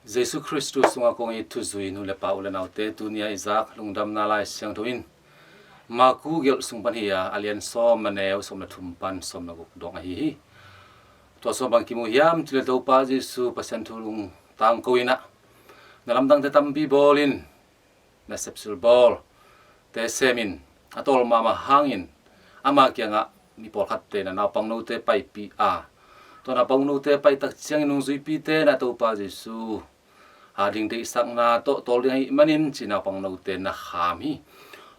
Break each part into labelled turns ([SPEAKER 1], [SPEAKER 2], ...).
[SPEAKER 1] Jesus Christus sunga kong itu zui nu le pa ulen autte dunia izak lungdam na lai siang thoin maku gel sung pan hiya alien som maneu som na thumpan som na guk dong hi to so bang kimu hiam tile to pa Jesus pasan thulung tang ko ina nalam dang te tambi bolin na sepsul bol te semin atol mama hangin ama kya nga mi pol khatte na pang no te pai pi a to na pang no te pai tak chiang nung zui pi te na to pa Jesus hading te isak na to tol ding manin china pang no te na kham hi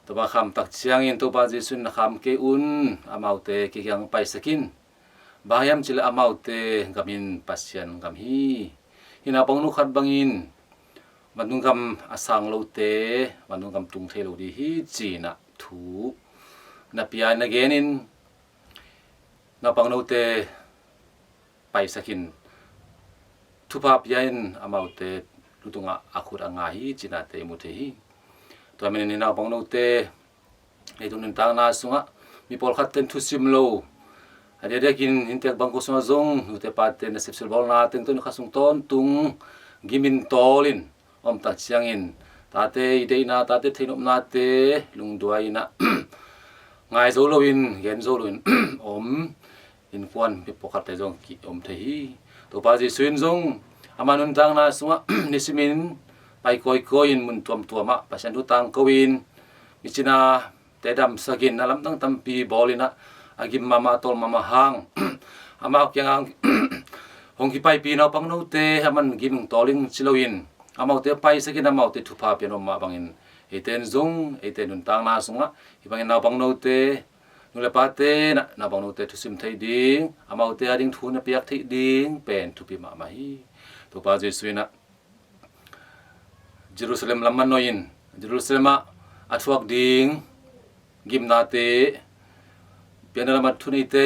[SPEAKER 1] to ba kham tak chiang in to pa Jesus na kham ke un amau te ki kyang pai sakin bayam chila amau te gamin pasien gam hi hina pang no khat bangin manung gam asang lo te manung gam tung the lo di hi china thu na pian na genin na pang no te pai sakin thupa pian amau te lutunga akhur angahi china te mu the hi to amen ni na pang no te ei tun ta na sunga mi pol khat ten thu sim lo ade de kin hintek bangko sunga zong u te pa te na sepsel bol na ten tun khasung ton tung gimin tolin om ta chiangin ta te ide na ta te theinop na te lung duai na ngai zo loin gen zo loin om in kwan mi pokat te zong ki om the hi to pa ji suin zong amanun tang na sunga nisimin pai koi koin mun tuam tuama pasan hutang kowin michina tedam sagin alam tang tampi bolina agim mama tol mama hang ama kyang hongki pai pi na pang no te haman gim toling chiloin amau te pai sagin amau te thupa piano ma bangin eten zong eten nun tang na sunga ibangin na pang no te nule pate na pang no te thusim thai ding amau te ading thuna piak thai ding pen thupi ma ma hi to pa jesuina Jerusalem laman noin Jerusalem athuak ding gimnate pianalamat thuni te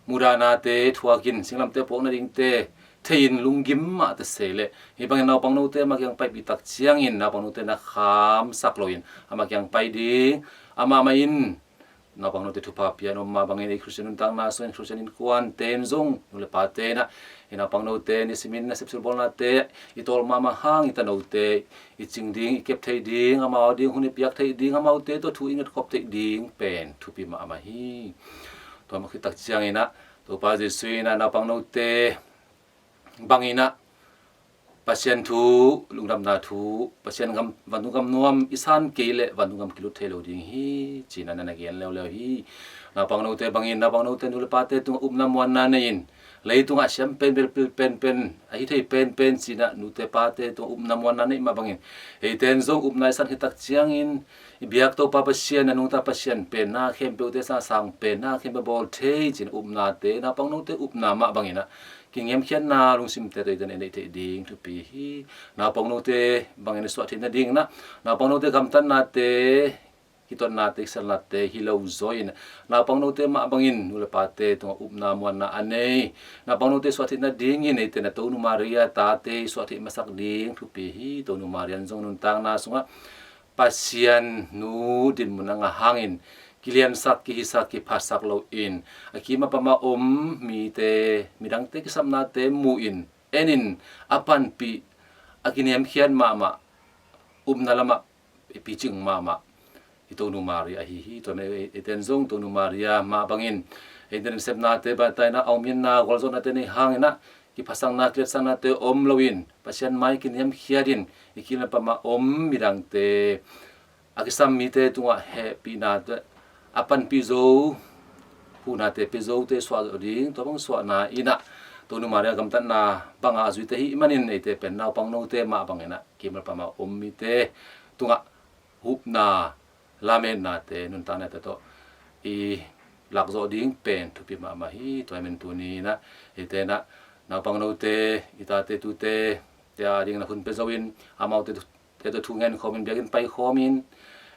[SPEAKER 1] murana te thuakin singlam te pokna ding te thein lunggim ma te sele ibang na pang no te makyang pai bitak chiangin na pang no te na kham sakloin ama kyang pai ding ama main na pang no te thupa piano ma bangin e Christian tang na so en Christian in kwan ten zong nule pate na ina pang no te ni simin na sepsul bol na te itol mama hang ita no te iching ding ikep thei ding ama ding huni piak thei ding ama te to thu ingat kop thei ding pen thupi ma ama hi to ma khitak chiang ina to pa je suina na pang no te bangina pasien thu lungdam na thu pasien gam vandu gam nuam isan kele vandu gam kilo thelo ding hi china na gen lew hi na pang no te bangin na pang no te nul pate tung upnam wan na nein leitung a siam pen pen a hi thei pen china nu te pate tung upnam wan na nei ma bangin e ten zong upnai san hitak chiang in biak to pa pasien anung ta pasien pen na khem pe te sa sang pen na khem bol thei chin upna te na pang no te upna ma bangina kingem khian na lung sim te den nei te ding tu pi hi na pang no te bangin so thin na ding na pang no te kam tan na te hiton na te sal na te hilo zoin na pang no te ma bangin ula pate to upna mon na anei na pang no te so thin na ding in te na to nu maria ta te so thi masak ding tu pi hi to nu marian zong nun tang na sunga pasian nu din munanga hangin kilian sak ki hisak ki phasak lo in akima pama mi te midang te kisam na te mu in enin apan pi akiniam khian mama nalama piching mama ito nu maria hi to me eten zong to nu maria ma bangin eten sep na te ba tai na aumin na golzon na te ni hangina ki phasang na klet sang na te loin pasian mai kiniam khiadin ikina pama midang te akisam mi te tunga happy na te apan pizo huna te pizo te swa ding to bang swa na ina to nu maria gam tan na banga azui te hi manin e te pen na pang no te ma bangena kimel pama mi te tunga hupna lamen na te nun ta na te to i lakzo ding pen tu pi ma ma hi to amen tu ni na e te na pang no te ita te tu te ya ding na hun pe zawin amau te to thungen khomin begin pai khomin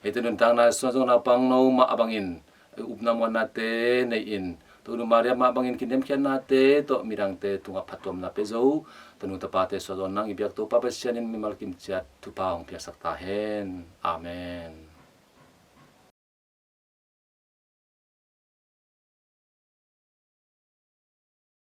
[SPEAKER 1] ete nun tang na so na pang no ma abangin upna mon na te nei in to nu maria ma bangin kinem khian na te to mirang te tunga phatom na pe zo tanu ta pa te so nang ibyak to pa pasian in mi mal kim chat tu pa ong pia sakta hen amen.